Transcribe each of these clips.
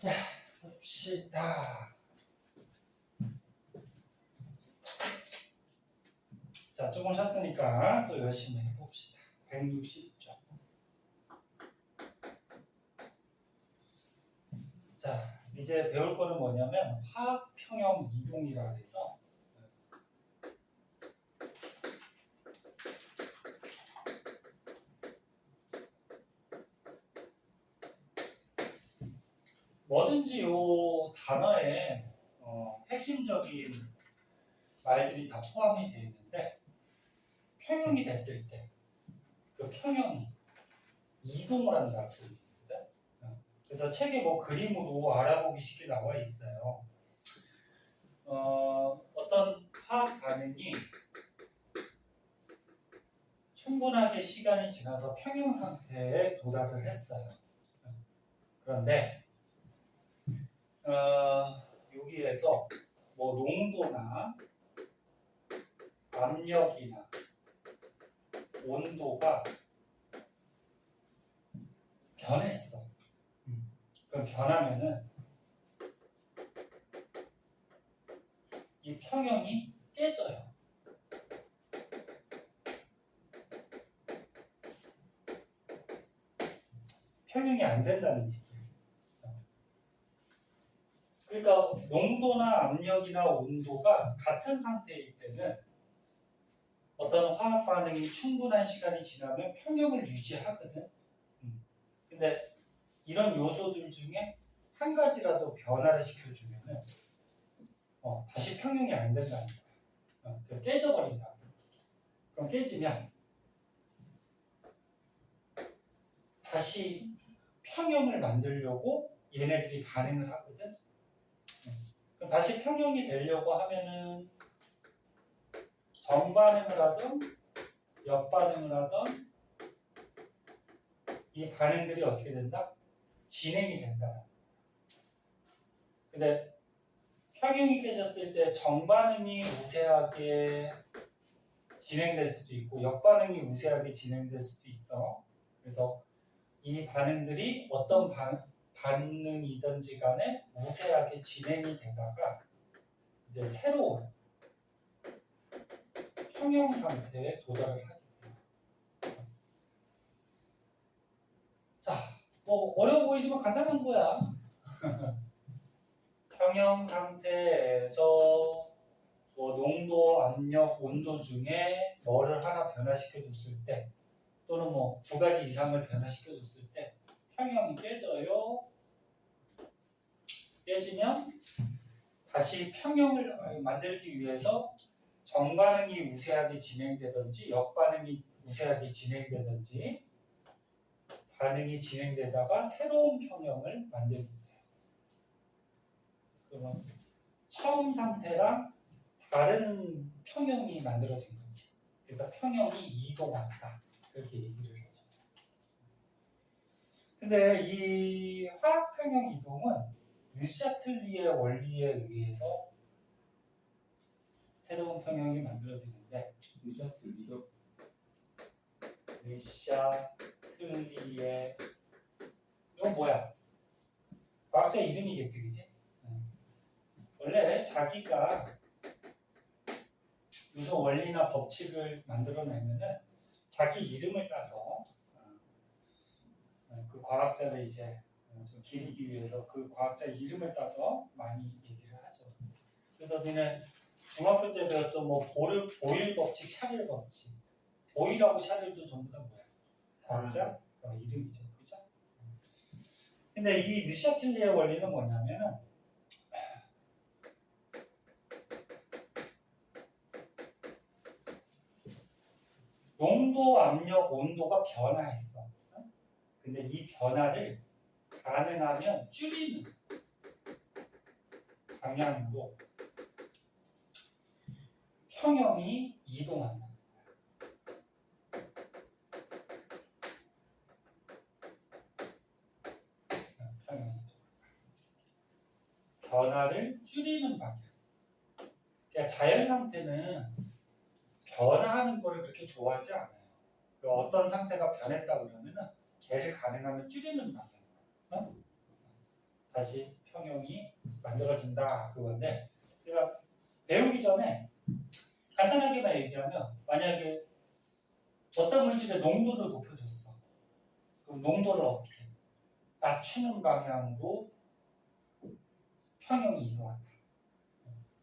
자, 봅시다. 자, 조금 쉬었으니까 또 열심히 해봅시다. 160쪽. 자, 이제 배울 거는 뭐냐면 화학평형 이동이라 해서 뭐든지 요 단어에 핵심적인 말들이 다 포함이 되어 있는데 평형이 됐을 때 그 평형이 이동을 한다. 그래서 책에 뭐 그림으로 알아보기 쉽게 나와 있어요. 어떤 화학 반응이 충분하게 시간이 지나서 평형 상태에 도달을 했어요. 그런데 여기에서 뭐 농도나 압력이나 온도가 변했어. 그럼 변하면은 이 평형이 깨져요. 평형이 안 된다는 얘기예요. 그러니까 농도나 압력이나 온도가 같은 상태일 때는 어떤 화학 반응이 충분한 시간이 지나면 평형을 유지하거든. 근데 이런 요소들 중에 한 가지라도 변화를 시켜주면은 다시 평형이 안 된다는 거야. 깨져버린다. 그럼 깨지면 다시 평형을 만들려고 얘네들이 반응을 하거든. 그럼 다시 평형이 되려고 하면은 정반응을 하든 역반응을 하든 이 반응들이 어떻게 된다? 진행이 된다. 근데 평형이 깨졌을 때 정반응이 우세하게 진행될 수도 있고 역반응이 우세하게 진행될 수도 있어. 그래서 이 반응들이 어떤 반응이든지 간에 우세하게 진행이 되다가 이제 새로운 평형 상태에 도달을 하게 돼요. 자, 뭐 어려워 보이지만 간단한 거야. 평형 상태에서 뭐 농도, 압력, 온도 중에 뭐를 하나 변화시켜줬을 때 또는 뭐 두 가지 이상을 변화시켜줬을 때 평형이 깨져요. 깨지면 다시 평형을 만들기 위해서 정반응이 우세하게 진행되든지 역반응이 우세하게 진행되든지 반응이 진행되다가 새로운 평형을 만들게 돼요. 그러면 처음 상태랑 다른 평형이 만들어진 거지. 그래서 평형이 이동한다. 그렇게 얘기를 해줘. 근데 이 화학평형 이동은 르샤틀리의 원리에 의해서 새로운 평형이 만들어지는데 르샤틀리의 이건 뭐야? 과학자 이름이겠지, 그지? 원래 자기가 무슨 원리나 법칙을 만들어내면은 자기 이름을 따서 그 과학자를 이제 좀 기리기 위해서 그 과학자 이름을 따서 많이 얘기를 하죠. 그래서 우리는 중학교 때 배웠던 뭐 보일 법칙, 샤를 법칙, 보일하고 샤를도 전부 다 뭐야? 과학자 이름이죠, 그죠? 근데 이 느샤틀리의 원리는 뭐냐면은 농도, 압력, 온도가 변화했어. 근데 이 변화를 가능하면 줄이는 방향으로 평형이 이동한다. 평형이 변화를 줄이는 방향. 그러니까 자연 상태는 변화하는 거를 그렇게 좋아하지 않아요. 어떤 상태가 변했다 그러면은 걔를 가능하면 줄이는 방향. 다시 평형이 만들어진다 그건데, 제가 배우기 전에 간단하게만 얘기하면, 만약에 어떤 물질의 농도를 높여줬어. 그럼 농도를 어떻게 해? 낮추는 방향으로 평형이 이동한다.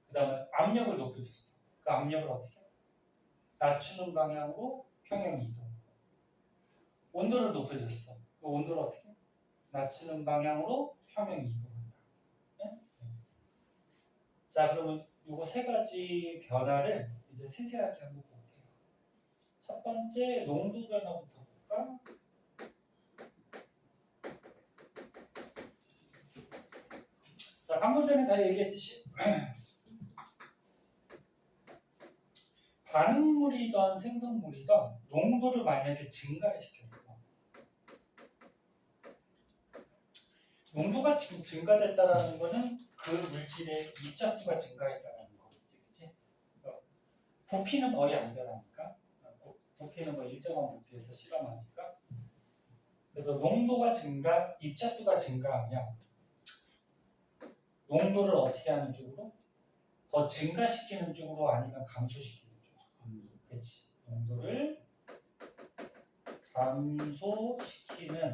그 다음에 압력을 높여줬어. 그 압력을 어떻게 해? 낮추는 방향으로 평형이 이동한다. 온도를 높여줬어. 그 온도를 어떻게 해? 낮추는 방향으로 평형이 이동한다. 네? 자, 그러면 요거 세 가지 변화를 이제 세세하게 한번 볼게요. 첫 번째 농도 변화부터 볼까? 자, 방금 전에 다 얘기했듯이 반응물이든 생성물이든 농도를 만약에 증가를 시켰어. 농도가 지금 증가됐다라는 거는 그 물질의 입자수가 증가했다는 거겠지, 그치? 부피는 거의 안 변하니까. 부피는 뭐 일정한 부피에서 실험하니까. 그래서 농도가 증가, 입자수가 증가하면 농도를 어떻게 하는 쪽으로? 더 증가시키는 쪽으로 아니면 감소시키는 쪽으로? 그렇지. 농도를 감소시키는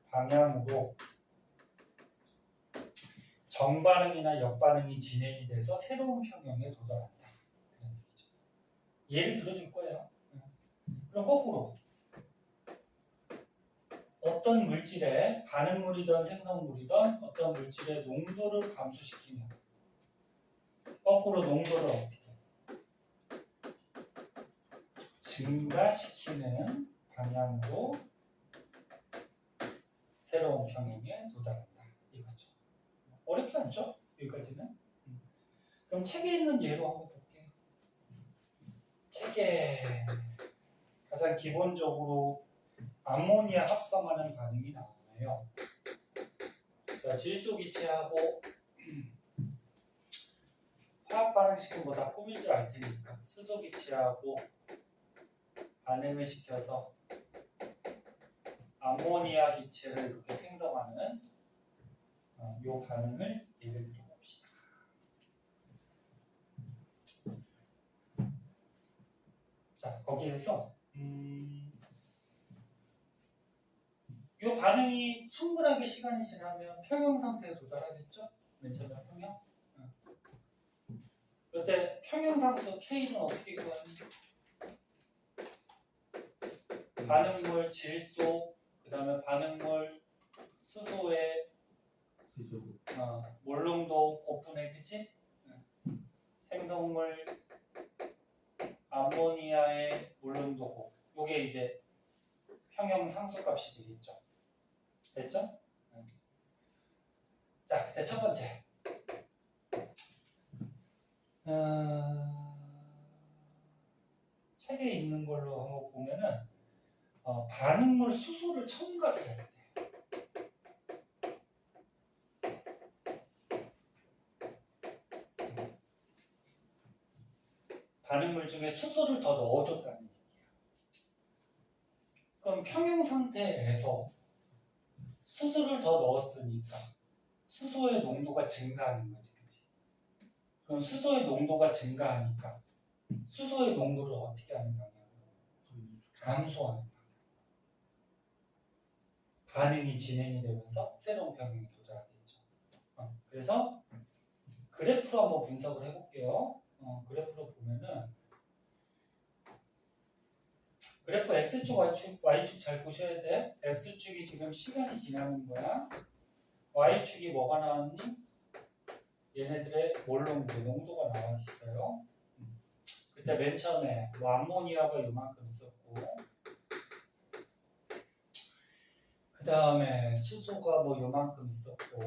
방향으로 정반응이나 역반응이 진행이 돼서 새로운 평형에 도달한다. 그런 얘기죠. 예를 들어줄 거예요. 그럼 거꾸로 어떤 물질의 반응물이든 생성물이든 어떤 물질의 농도를 감소시키면 거꾸로 농도를 어떻게 증가시키는 방향으로 새로운 평형에 도달한다. 이거죠. 어렵지 않죠? 여기까지는. 그럼 책에 있는 예로 한번 볼게요. 책에 가장 기본적으로 암모니아 합성하는 반응이 나오네요. 자, 질소기체하고 화학 반응시키면 뭐 다 꾸밀 줄 알 테니까 수소기체하고 반응을 시켜서 암모니아 기체를 이렇게 생성하는 이 반응을 예를 들어 봅시다. 자, 거기에서 이 반응이 충분하게 시간이 지나면 평형 상태에 도달하겠죠? 맨 처음에 평형. 이때 평형상수 K는 어떻게 구하니? 반응물 질소, 그 다음에 반응물 수소의 몰농도 곱분해, 그치? 생성물 암모니아의 몰농도 곱. 요게 이제 평형상수 값이 되겠죠. 됐죠? 자, 그때 첫 번째. 책에 있는 걸로 한번 보면은 반응물 수소를 첨가를 해야 돼. 반응물 중에 수소를 더 넣어줬다는 얘기야. 그럼 평형 상태에서 수소를 더 넣었으니까 수소의 농도가 증가하는 거지, 그치? 그럼 수소의 농도가 증가하니까 수소의 농도를 어떻게 하는 방향으로? 감소하는 방향. 반응이 진행이 되면서 새로운 평형에 도달하겠죠. 그래서 그래프로 한번 분석을 해볼게요. 그래프로 보면은 그래프 X축, Y축 잘 보셔야 돼. X축이 지금 시간이 지나는 거야. Y축이 뭐가 나왔니? 얘네들의 몰농도, 농도가 나와 있어요. 그때 맨 처음에 뭐 암모니아가 이만큼 있었고, 그 다음에 수소가 뭐 이만큼 있었고,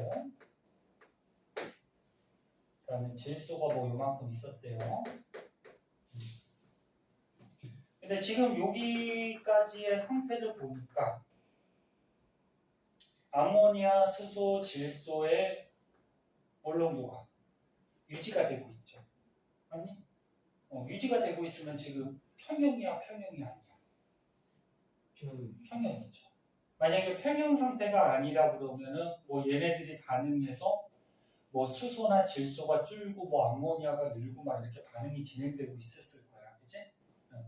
그 다음에 질소가 뭐 이만큼 있었대요. 근데 지금 여기까지의 상태를 보니까 암모니아, 수소, 질소의 몰농도가 유지가 되고 있죠. 아니? 유지가 되고 있으면 지금 평형이야, 평형이 아니야? 평형이죠. 만약에 평형 상태가 아니라 그러면은 뭐 얘네들이 반응해서 뭐 수소나 질소가 줄고 뭐 암모니아가 늘고 막 이렇게 반응이 진행되고 있었을 거야, 그치?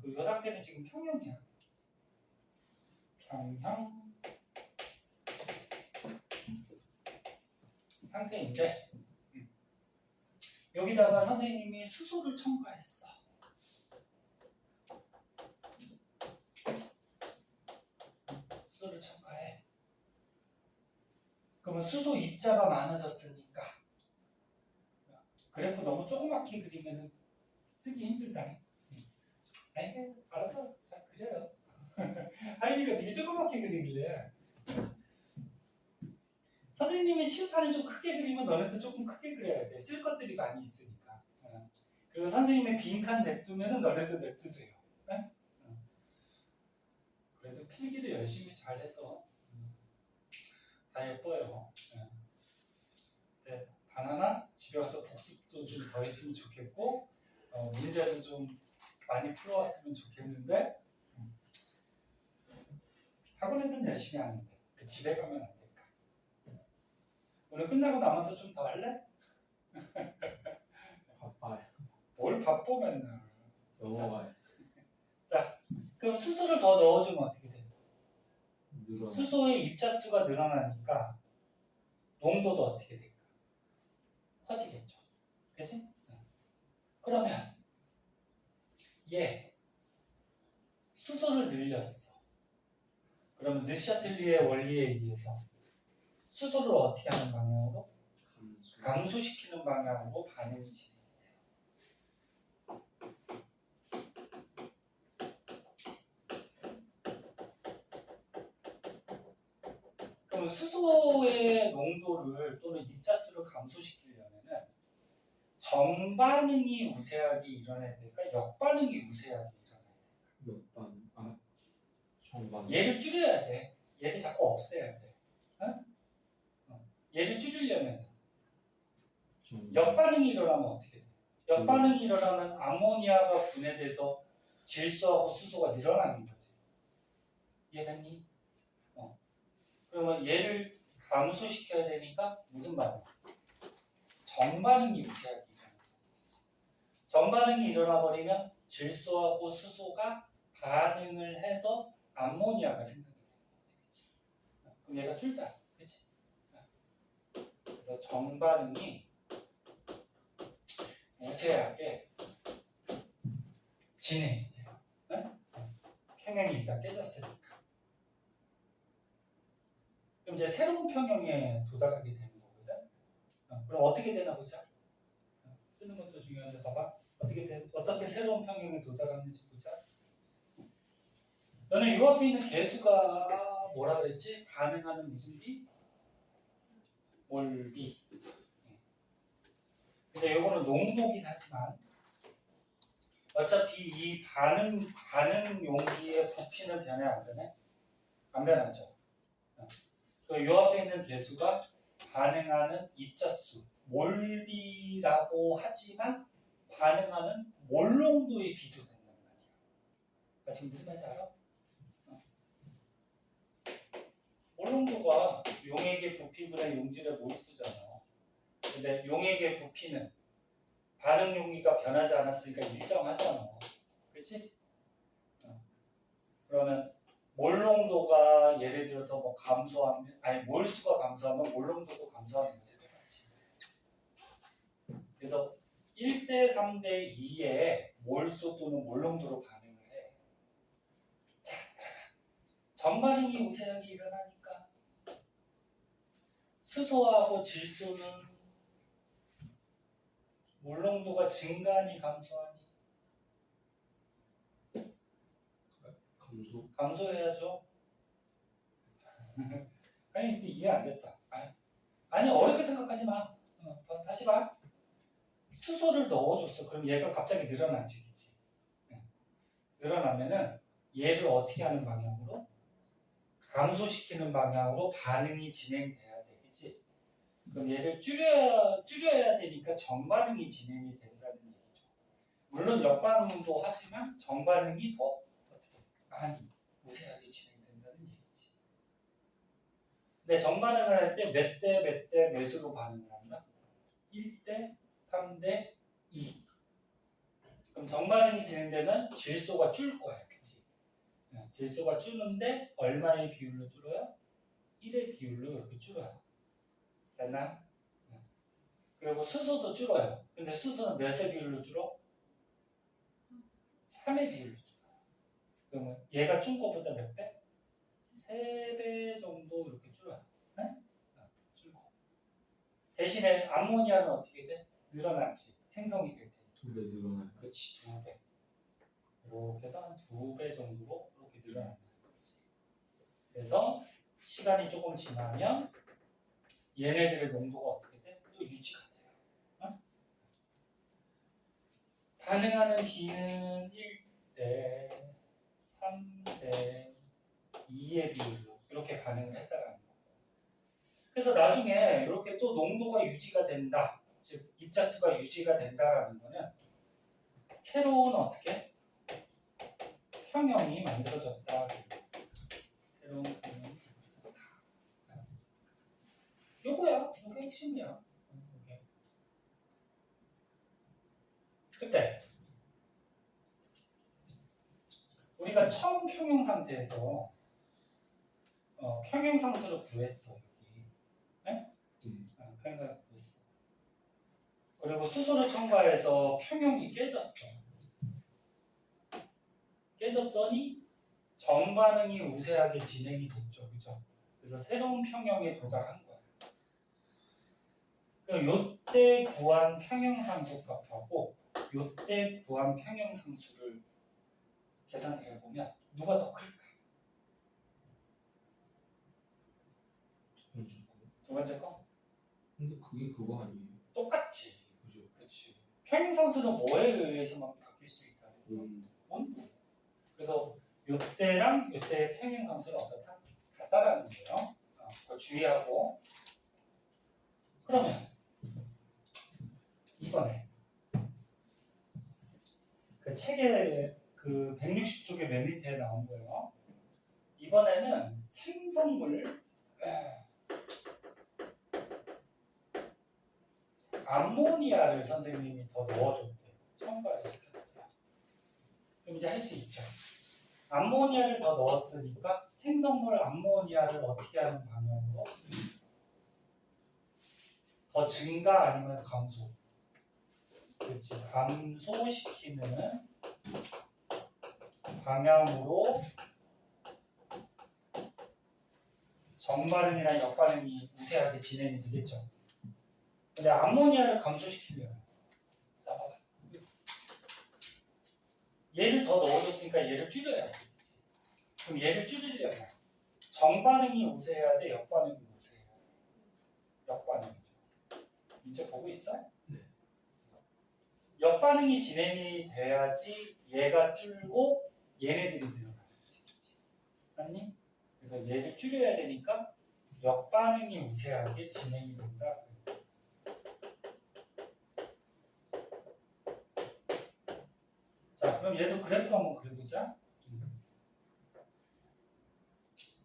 이 상태는 지금 평형이야. 평형 상태인데 여기다가 선생님이 수소를 첨가했어. 수소를 첨가해. 그러면 수소 입자가 많아졌으니까 그래프 너무 조그맣게 그리면 쓰기 힘들다. 아니, 알아서 잘 그려요. 하이니까 되게 조그맣게 그리길래 선생님이 칠판을 좀 크게 그리면 너네도 조금 크게 그려야 돼. 쓸 것들이 많이 있으니까. 그리고 선생님의 빈칸 냅두면 너네도 냅두세요. 그래도 필기를 열심히 잘해서 다 예뻐요. 네, 단 하나 집에 와서 복습도 좀 더 했으면 좋겠고 문제도 좀 많이 풀어왔으면 좋겠는데 학원에서는 열심히 하는데 집에 가면 안 될까? 오늘 끝나고 남아서 좀 더 할래? 바빠요. 뭘 바빠 맨날. 넘어가요. 자, 그럼 수소를 더 넣어주면 어떻게 돼요? 늘어나. 수소의 입자수가 늘어나니까 농도도 어떻게 될까? 커지겠죠. 그치? 그러면 얘 수소를 늘렸어. 그러면 느샤틀리의 원리에 의해서 수소를 어떻게 하는 방향으로? 감소시키는 방향으로 반응이 진행돼요. 그럼 수소의 농도를 또는 입자수를 감소시키려면은 정반응이 우세하게 일어나야 될까? 역반응이 우세하게 일어나야 될까? 역반. 아, 정반. 얘를 줄여야 돼. 얘를 자꾸 없애야 돼. 얘를 줄이려면 역반응이 일어나면 어떻게 돼? 역반응이 일어나면 암모니아가 분해돼서 질소하고 수소가 늘어나는 거지. 이해됐니? 그러면 얘를 감소시켜야 되니까 무슨 반응? 정반응이 우세하게 일어나. 정반응이 일어나 버리면 질소하고 수소가 반응을 해서 암모니아가 생성이 되는 거지. 그치? 그럼 얘가 줄자. 그치? 그래서 정반응이 우세하게 진행이 돼요. 평형이 일단 깨졌으니까. 그럼 이제 새로운 평형에 도달하게 되는 거거든. 그럼 어떻게 되나 보자. 쓰는 것도 중요한데 봐봐. 어떻게 새로운 평형에 도달하는지 보자. 너는 요 앞에 있는 개수가 뭐라 그랬지? 반응하는 무슨 비? 몰비. 근데 요거는 농도긴 하지만 어차피 이 반응 용기의 부피는 변해 안 되네? 안 변하죠. 요 앞에 있는 개수가 반응하는 입자수, 몰비라고 하지만 반응하는 몰농도의 비도 된단 말이야. 나 지금 무슨 말인지 알아? 몰농도가 용액의 부피분의 용질의 몰수잖아. 근데 용액의 부피는 반응 용기가 변하지 않았으니까 일정하잖아. 그치? 그러면 몰농도가 예를 들어서 뭐 감소하면, 아니 몰수가 감소하면 몰농도도 감소하는 거지. 똑같이. 그래서 1대 3대 2에 몰수 또는 몰농도로 반응을 해. 자, 그러면 전반응이 우세하게 일어나니까 수소하고 질소는 몰농도가 증가하니 감소하니? 감소해야죠. 아니 이해 안 됐다. 아니 어렵게 생각하지 마. 다시 봐. 수소를 넣어줬어. 그럼 얘가 갑자기 늘어나지, 그치? 늘어나면은 얘를 어떻게 하는 방향으로? 감소시키는 방향으로 반응이 진행돼야 돼, 그치? 그럼 얘를 줄여야 되니까 정반응이 진행이 된다는 얘기죠. 물론 역반응도 하지만 정반응이 더 어떻게 많이 우세하게 진행된다는 얘기지. 근데 정반응을 할 때 몇 대 몇 대 몇으로 반응을 한다? 1대 3대 2. 그럼 정반응이 진행되면 질소가 줄 거야. 그치? 질소가 줄는데 얼마의 비율로 줄어요? 1의 비율로 이렇게 줄어요. 됐나? 그리고 수소도 줄어요. 근데 수소는 몇의 비율로 줄어? 3의 비율로 줄어요. 그러면 얘가 준 것보다 몇 배? 3배 정도 이렇게 줄어요. 네? 줄고. 대신에 암모니아는 어떻게 돼? 늘어나지. 생성이 될 때. 2배 늘어나요. 그렇지, 2배. 이렇게 해서 한 2배 정도로 이렇게 늘어난다. 그래서 시간이 조금 지나면 얘네들의 농도가 어떻게 돼? 또 유지가 돼요. 어? 반응하는 비는 1대 3대 2의 비율로 이렇게 반응을 했다라는 거. 그래서 나중에 이렇게 또 농도가 유지가 된다. 즉 입자수가 유지가 된다라는 거는 새로운 어떻게 평형이 만들어졌다. 새로운 평형이 만들어졌다. 요거야. 요게 핵심이야. 요게. 그때 우리가 처음 평형 상태에서 평형상수를 구했어. 여기. 네? 평형상수를 구했어. 그리고 수소를 첨가해서 평형이 깨졌어. 깨졌더니 정반응이 우세하게 진행이 됐죠. 그죠? 그래서 새로운 평형에 도달한 거야. 그럼 요때 구한 평형상수 값하고 요때 구한 평형상수를 계산을 해보면 누가 더 클까? 두 번째 거? 근데 그게 그거 아니에요? 똑같지. 그죠? 그렇지. 평형상수는 뭐에 의해서만 바뀔 수 있다 그랬어? 온도. 그래서 요때랑 요때의 평형상수는 어떻다? 같다라는 거예요. 그거 주의하고. 그러면 이번에 그 책에 그 160쪽의 맨 밑에 나온 거예요. 이번에는 생성물 암모니아를 선생님이 더 넣어줬대요. 첨가를 시켰대요. 그럼 이제 할 수 있죠. 암모니아를 더 넣었으니까 생성물 암모니아를 어떻게 하는 방향으로? 더 증가 아니면 감소? 그렇지. 감소시키는 방향으로 정반응이나 역반응이 우세하게 진행이 되겠죠. 근데 암모니아를 감소시키려면 자 봐봐. 얘를 더 넣어줬으니까 얘를 줄여야 되겠지. 그럼 얘를 줄이려면 정반응이 우세해야 돼? 역반응이 우세해야 돼? 역반응이죠. 이제 보고 있어? 네. 역반응이 진행이 돼야지 얘가 줄고 얘네들이 늘어나지. 맞니? 그래서 얘를 줄여야 되니까 역반응이 우세하게 진행이 된다. 자, 그럼 얘도 그래프로 한번 그려보자.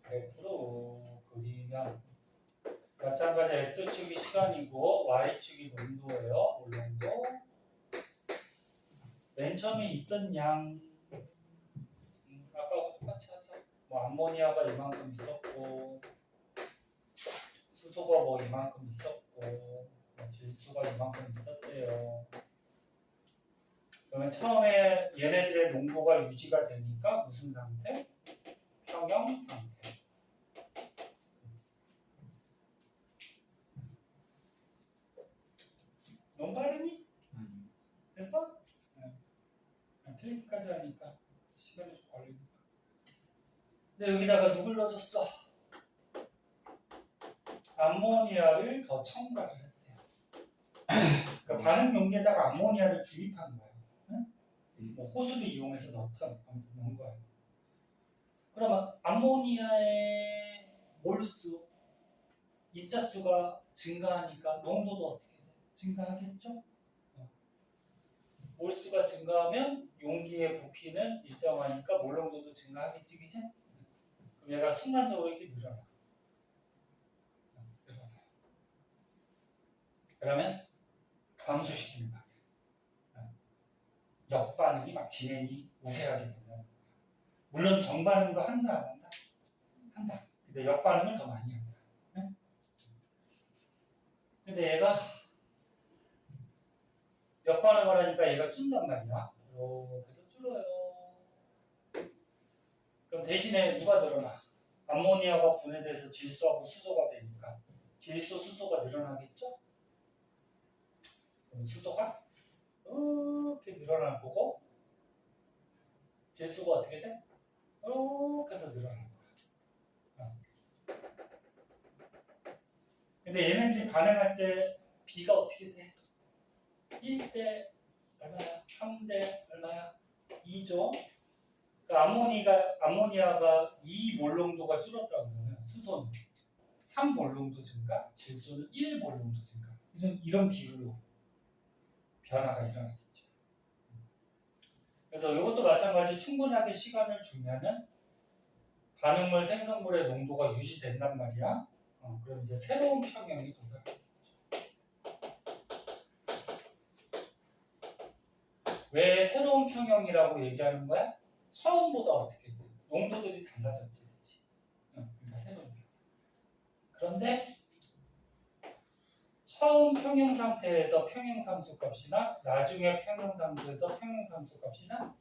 그래프로 그리면 마찬가지 x축이 시간이고 y축이 농도예요. 물농도. 맨 처음에 있던 양 아까하고 똑같이 하죠. 뭐 암모니아가 이만큼 있었고 수소가 뭐 이만큼 있었고 뭐 질소가 이만큼 있었대요. 그러면 처음에 얘네들의 농도가 유지가 되니까 무슨 상태? 평형 상태. 너무 빠르니? 됐어? 틀리기까지 하니까 시간이 좀 걸리니까. 근데 여기다가 누굴 넣어줬어? 암모니아를 더 첨가를 했대요. 그러니까 반응 용기에다가 암모니아를 주입한 거예요. 응? 뭐 호수를 이용해서 넣던 아무튼 넣은 거예요. 그러면 암모니아의 몰수 입자수가 증가하니까 농도도 어떻게 돼? 증가하겠죠? 몰수가 증가하면 용기의 부피는 일정하니까 몰농도도 증가하겠지, 그지? 그럼 얘가 순간적으로 이렇게 늘어나. 그러면 감소시키는 방향. 역반응이 막 진행이 우세하게 되면 물론 정반응도 한다 안 한다? 한다. 근데 역반응을 더 많이 한다. 네? 근데 얘가 역반응을 하니까 얘가 줄단 말이야. 그래서 줄어요. 그럼 대신에 누가 늘어나? 암모니아가 분해돼서 질소하고 수소가 되니까 질소, 수소가 늘어나겠죠? 그럼 수소가 이렇게 늘어날 거고 질소가 어떻게 돼? 이렇게 해서 늘어날 거야. 근데 얘네들이 반응할 때 B가 어떻게 돼? 1대 얼마야? 3대 얼마야? 2죠? 그러니까 암모니아가 2몰 농도가 줄었다 그러면 수소는 3몰 농도 증가, 질소는 1몰 농도 증가. 이런 비율로 변화가 일어나겠죠. 그래서 이것도 마찬가지 충분하게 시간을 주면은 반응물 생성물의 농도가 유지된단 말이야. 그럼 이제 새로운 평형이 도달하겠죠. 왜 새로운 평형이라고 얘기하는 거야? 처음보다 어떻게 돼? 농도들이 달라졌지, 그렇지? 그러니까 새로운 평형. 그런데 처음 평형 상태에서 평형 상수 값이나 나중에 평형 상수에서 평형 상수 값이나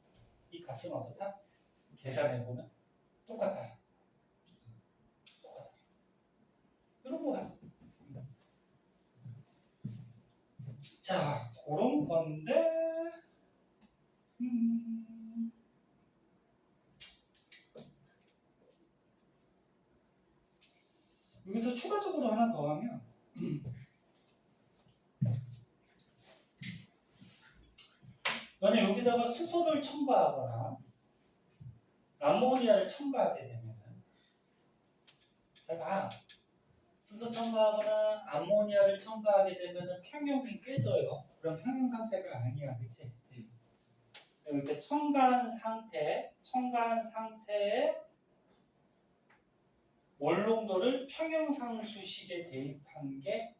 이 값은 어떻다? 계산해 보면 똑같다. 똑같다. 이런 거야. 자, 그런 건데. 여기서 추가적으로 하나 더 하면 너네 여기다가 수소를 첨가하거나 암모니아를 첨가하게 되면은 잘 봐. 수소 첨가하거나 암모니아를 첨가하게 되면은 평형이 깨져요. 그럼 평형 상태가 아니야, 그렇지? 이렇게 첨가한 상태에 몰 농도를 평형상수식에 대입한 게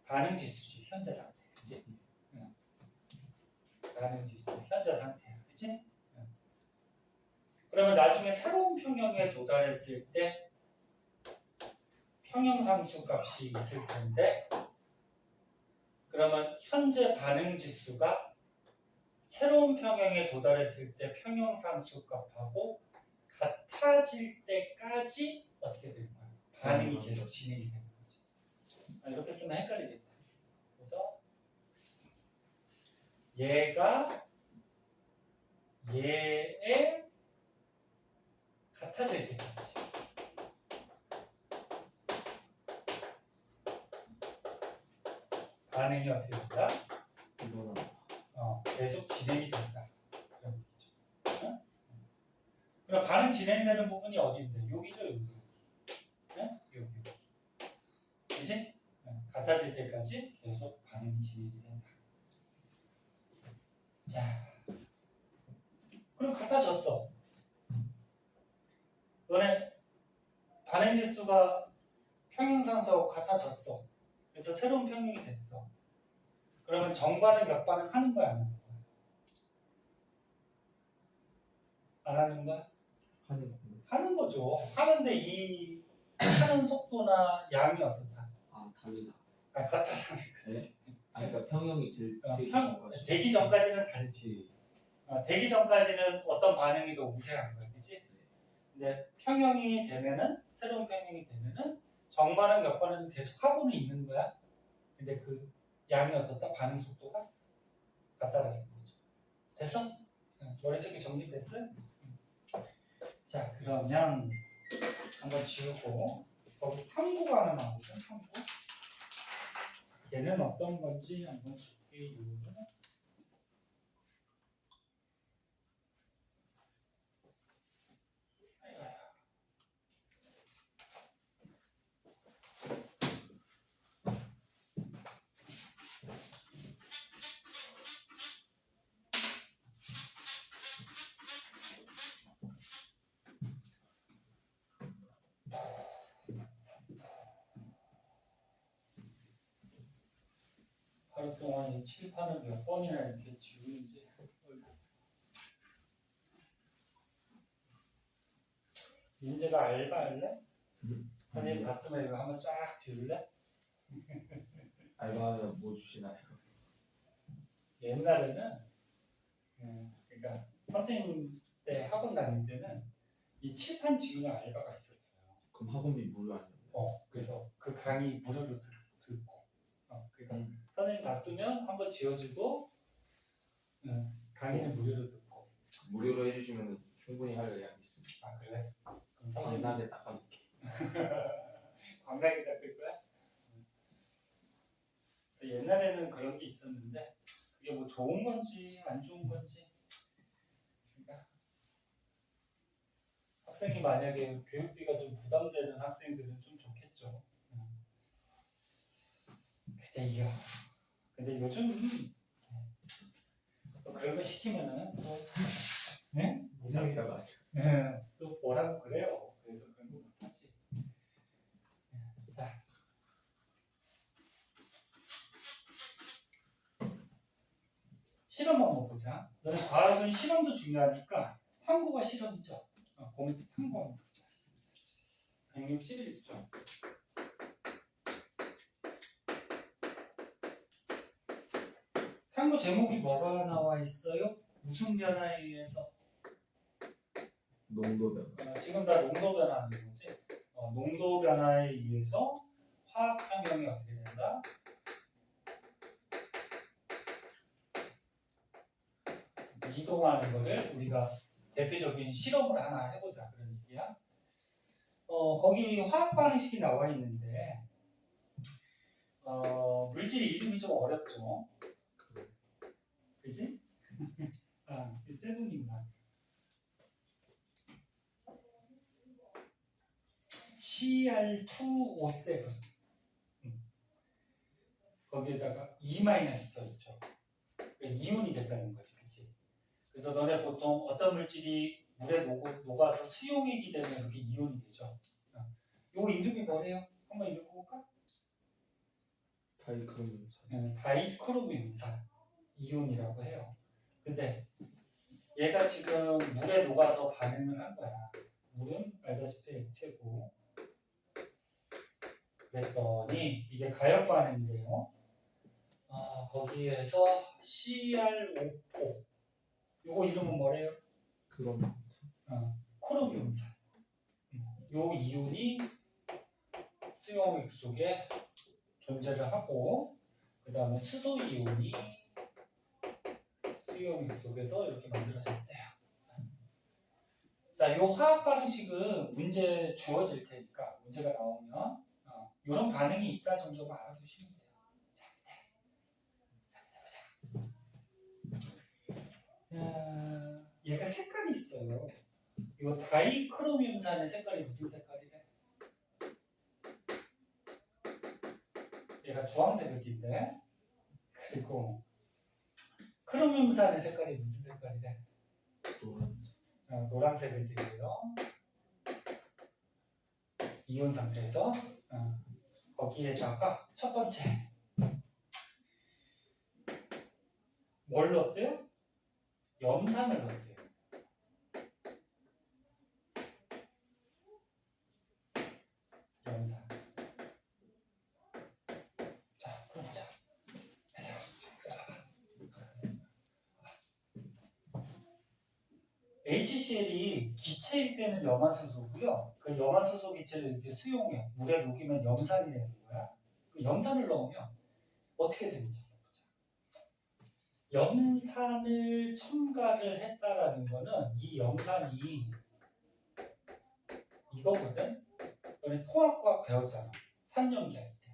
반응 지수지, 현재 상태. 그치? 반응 지수, 현재 상태야. 그치? 그러면 나중에 새로운 평형에 도달했을 때 평형상수 값이 있을 텐데, 그러면 현재 반응 지수가 새로운 평형에 도달했을 때 평형상수 값하고 같아질 때까지 어떻게 되는 거야? 반응이 계속 진행이 되는 거지. 이렇게 쓰면 헷갈리겠다. 그래서 얘가 얘에 같아질 때까지 반응이 어떻게 된다? 계속 진행이 된다. 그런 얘기죠. 어? 그럼 반응 진행되는 부분이 어디인데? 여기죠, 여기. 네? 여기. 그지? 같아질 때까지 계속 반응이 진행이 된다. 자, 그럼 같아졌어. 너네 반응 지수가 평형상수하고 같아졌어. 그래서 새로운 평형이 됐어. 그러면 정반응, 역반응 하는 거야, 안 하는 거야? 안 하는 거야? 하는 거죠. 하는데 이 하는 속도나 양이 어떻다? 다르다. 같다라는 거지. 그러니까 평형이 되기 전까지는 다르지. 되기 전까지는 어떤 반응이 더 우세한 거야, 그렇지? 근데 평형이 되면은 새로운 평형이 되면은 정반응, 역반응 계속 하고는 있는 거야. 근데 그 양이 어떻다? 반응 속도가 같다라는 거죠. 됐어? 머릿속에 정리됐어? 자, 그러면 한번 지우고 거기 탐구가 하나 나오죠. 탐구. 얘는 어떤 건지 한번 볼게요. 하루 동안 이 칠판을 몇 번이나 이렇게 지우는지. 민재가 알바할래? 선생님 봤으면 이거 한번 쫙 지울래? 알바하면 뭐 주시나요? 옛날에는 그러니까 선생님 때 학원 다닐 때는 이 칠판 지우는 알바가 있었어요. 그럼 학원비 무료 아니에요? 그래서 그 강의 무료로 듣고 그러니까 선생님 봤으면 한번 지워주고 강의는 무료로 듣고. 무료로 해주시면 충분히 할 의향이 있습니다. 아 그래? 그럼 선생님 당당하게 닦아볼게. 광나게 닦을 거야? 그래서 옛날에는 그런 게 있었는데 그게 뭐 좋은 건지 안 좋은 건지. 그러니까 학생이 만약에 교육비가 좀 부담되는 학생들은 좀 좋겠죠. 근데 요즘 또 그런 거 시키면은 또 무상이라고 또 뭐라고 그래요. 그래서 그런 거 못하지. 자, 실험 한번 보자. 너는 과학은 실험도 중요하니까 탐구가 실험이죠. 그 밑에 탐구 한번 보자. 161쪽. 탐구 제목이 뭐가 나와 있어요? 무슨 변화에 의해서? 농도 변화. 지금 다 농도 변화하는 거지. 농도 변화에 의해서 화학 환경이 어떻게 된다? 이동하는 거를 우리가 대표적인 실험을 하나 해보자 그런 얘기야. 거기 화학 방식이 나와 있는데 물질 이름이 좀 어렵죠. 그지? 아, 이 세븐이구나. Cr2O7. 거기에다가 E- 써있죠. 그러니까 이온이 됐다는 거지, 그치? 그래서 너네 보통 어떤 물질이 물에 녹아서 수용액이 되면 이렇게 이온이 되죠. 이거 이름이 뭐래요? 한번 읽어볼까? 다이크로민산. 다이크로민산 이온이라고 해요. 근데 얘가 지금 물에 녹아서 반응을 한 거야. 물은 알다시피 액체고. 그랬더니 이게 가역 반응인데요. 거기에서 CrO4 요거 이름은 뭐래요? 크로미움산. 요 이온이 수용액 속에 존재를 하고 그 다음에 수소 이온이 수용액 속에서 이렇게 만들어졌대요. 자, 요 화학 반응식은 문제 주어질 테니까 문제가 나오면 이런 반응이 있다 정도만 알아두시면 돼요. 자, 보자. 얘가 색깔이 있어요. 이 다이크로미움산의 색깔이 무슨 색깔이래? 얘가 주황색을 띈대. 그리고 크로미움산의 색깔이 무슨 색깔이래? 노란색을 띠고요. 이온 상태에서 거기에다가 첫 번째 뭘 넣었대요? 염산을 넣었대요. 염산. 자, 그럼 보자. HCl이 기체일 때는 염화수소고요. 그 염화수소 기체를 이렇게 수용해 물에 녹이면 염산이 되는 거야. 그 염산을 넣으면 어떻게 되는지 보자. 염산을 첨가를 했다라는 거는 이 염산이 이거거든. 너네 통합과학 배웠잖아. 산염기할 때.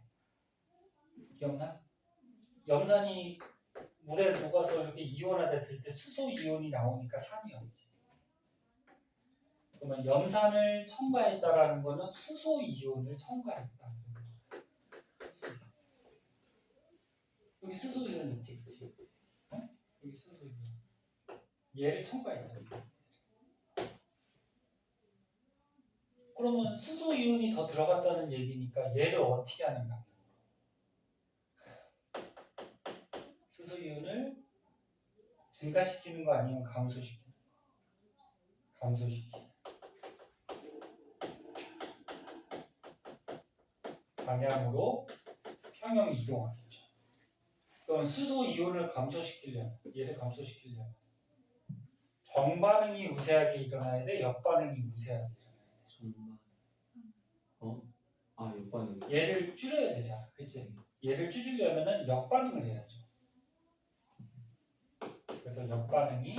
기억나? 염산이 물에 녹아서 이렇게 이온화됐을 때 수소 이온이 나오니까 산이었지. 그러면 염산을 첨가했다라는 거는 수소 이온을 첨가했다는 거야. 여기 수소 이온 있지, 그치? 여기 수소 이온. 얘를 첨가했다는 거야. 그러면 수소 이온이 더 들어갔다는 얘기니까 얘를 어떻게 하는가? 증가시키는 거 아니면 감소시키는 거? 감소시키는 방향으로 평형이 이동하겠죠. 그럼 수소 이온을 감소시키려면, 얘를 감소시키려면 정반응이 우세하게 일어나야 돼, 역반응이 우세하게 일어나야 돼. 정반. 역반응. 얘를 줄여야 되잖아, 그치? 얘를 줄이려면은 역반응을 해야죠. 그래서 역반응이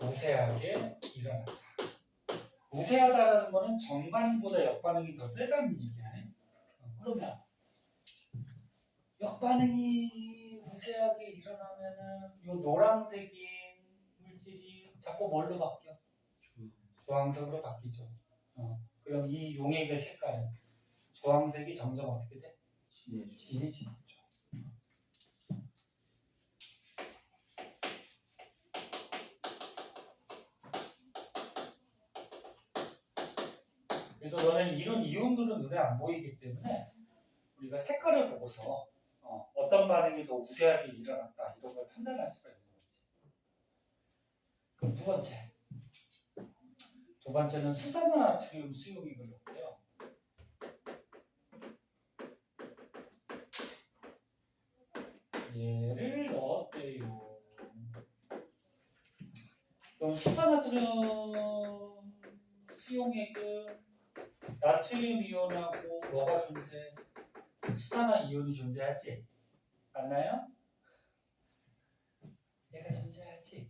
우세하게 일어난다. 우세하다라는 거는 정반응보다 역반응이 더 세다는 얘기네. 그러면 역반응이 우세하게 일어나면은 이 노란색인 물질이 자꾸 뭘로 바뀌어? 주황색으로 바뀌죠. 그럼 이 용액의 색깔은 주황색이 점점 어떻게 돼? 진해지죠. 그래서 너는 이런 이온들은 눈에 안 보이기 때문에 우리가 색깔을 보고서 어떤 반응이 더 우세하게 일어났다 이런 걸 판단할 수가 있는 거지. 그럼 두 번째는 수산화나트륨 수용액을 넣고요. 얘를 넣었대요. 그럼 수산화나트륨 수용액은 나트륨 이온하고 뭐가 존재해? 수산화 이온이 존재하지? 맞나요? 얘가 존재하지?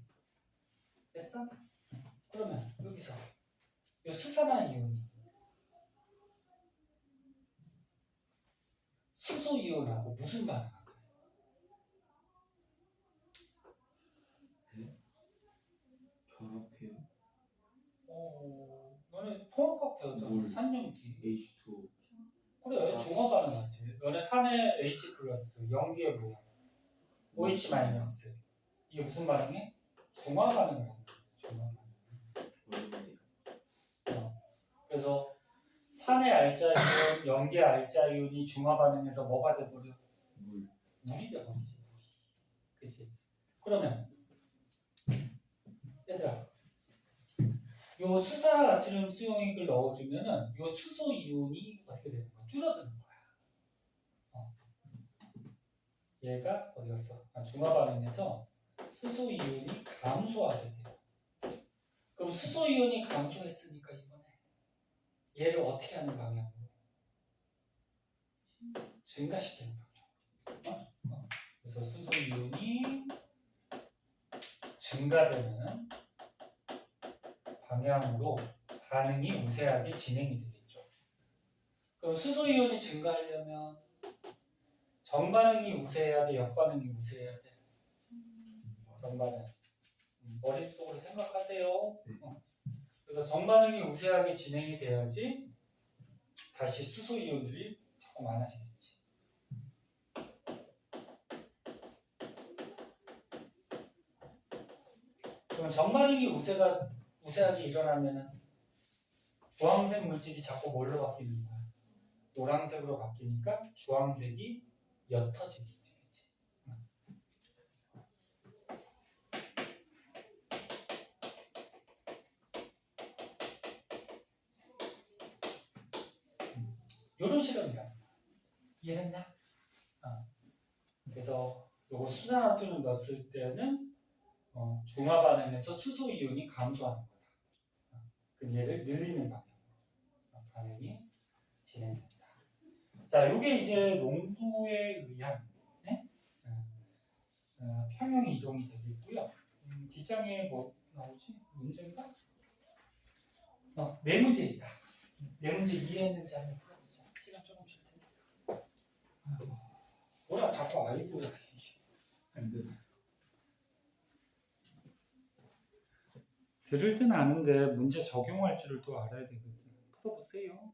됐어? 그러면 여기서 이 수산화 이온이 수소 이온하고 무슨 반응할까요? 결합해요. 너네 통합각 배웠잖아. 산염기. H2O. 그래, 중화 반응하지. 너네 산의 H 플러스, 염기의 뭐야? OH 마이너스. 이게 무슨 반응해? 중화 반응을 하는 거야. 중화 반응. 그래서 산의 알자이온, 염기의 알자이온이 중화 반응해서 뭐가 돼버려? 물이 돼버리지. 그치? 그러면 얘들아, 요 수산화나트륨 수용액을 넣어주면은 요 수소 이온이 어떻게 되는 거야? 줄어드는 거야. 얘가 어디 갔어? 중화 반응에서 수소 이온이 감소하게 돼요. 그럼 수소 이온이 감소했으니까 이번에 얘를 어떻게 하는 방향으로? 증가시키는 방향. 그래서 수소 이온이 증가되는 방향으로 반응이 우세하게 진행이 되겠죠. 그럼 수소 이온이 증가하려면 정반응이 우세해야 돼, 역반응이 우세해야 돼? 정반응. 머릿속으로 생각하세요. 그래서 정반응이 우세하게 진행이 돼야지 다시 수소 이온들이 자꾸 많아지겠지. 그럼 정반응이 우세하게 일어나면은 주황색 물질이 자꾸 뭘로 바뀌는 거야? 노란색으로 바뀌니까 주황색이 옅어지겠지. 그치? 이런 실험이야. 이해했나? 그래서 요거 수산화토를 넣었을 때는 중화 반응에서 수소 이온이 감소하는 거다. 그럼 얘를 늘리는 방향으로 반응이 진행된다. 자, 요게 이제 농도에 의한 평형 이동이 되겠고요. 뒷장에 뭐 나오지? 문제인가? 네 문제 있다. 네 문제 이해했는지 한번 풀어보자. 시간 조금 줄 테니까. 뭐야, 자꾸 아이고야. 들을 땐 아는데 문제 적용할 줄을 또 알아야 되거든요. 풀어보세요.